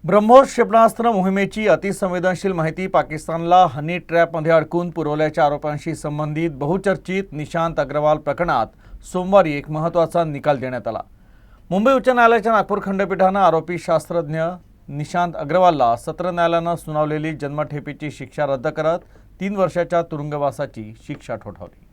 ब्रह्मोस क्षेपणास्त्र मोहिमेची अतिसंवेदनशील माहिती पाकिस्तानला हनी ट्रॅपमध्ये अडकून पुरवल्याच्या आरोपांशी संबंधित बहुचर्चित निशांत अग्रवाल प्रकरणात सोमवारी एक महत्त्वाचा निकाल देण्यात आला। मुंबई उच्च न्यायालयाच्या नागपूर खंडपीठाने आरोपी शास्त्रज्ञ निशांत अग्रवालला सत्र न्यायालयाने सुनावलेली जन्मठेपेची शिक्षा रद्द करत 3 वर्षाच्या तुरुंगवासाची शिक्षा ठोठावली।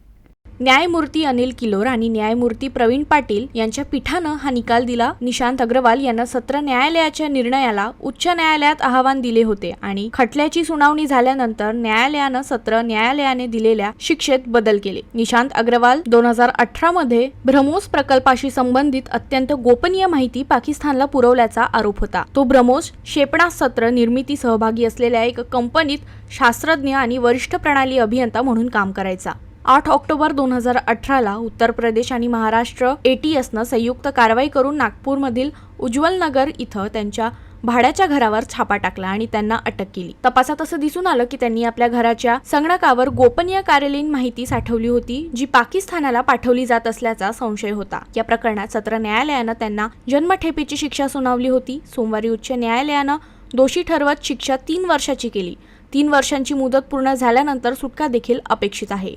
न्यायमूर्ती अनिल किलोर आणि न्यायमूर्ती प्रवीण पाटील यांच्या पीठानं हा निकाल दिला। निशांत अग्रवाल यांना सत्र न्यायालयाच्या निर्णयाला उच्च न्यायालयात आव्हान दिले होते आणि खटल्याची सुनावणी झाल्यानंतर न्यायालयानं सत्र न्यायालयाने दिलेल्या शिक्षेत बदल केले। निशांत अग्रवाल 2018 मध्ये ब्रह्मोस प्रकल्पाशी संबंधित अत्यंत गोपनीय माहिती पाकिस्तानला पुरवल्याचा आरोप होता। तो ब्रह्मोस क्षेपणास्त्र निर्मिती सहभागी असलेल्या एक कंपनीत शास्त्रज्ञ आणि वरिष्ठ प्रणाली अभियंता म्हणून काम करायचा। 8 ऑक्टोबर 2018ला उत्तर प्रदेश आणि महाराष्ट्र ATSनं संयुक्त कारवाई करून नागपूरमधील उज्ज्वल नगर इथं त्यांच्या भाड्याच्या घरावर छापा टाकला आणि त्यांना अटक केली। तपासात असं दिसून आलं की त्यांनी आपल्या घराच्या संगणकावर गोपनीय कार्यालयीन माहिती साठवली होती, जी पाकिस्तानाला पाठवली जात असल्याचा संशय होता। या प्रकरणात सत्र न्यायालयानं त्यांना जन्मठेपेची शिक्षा सुनावली होती। सोमवारी उच्च न्यायालयानं दोषी ठरवत शिक्षा 3 वर्षाची केली। 3 वर्षांची मुदत पूर्ण झाल्यानंतर सुटका देखील अपेक्षित आहे।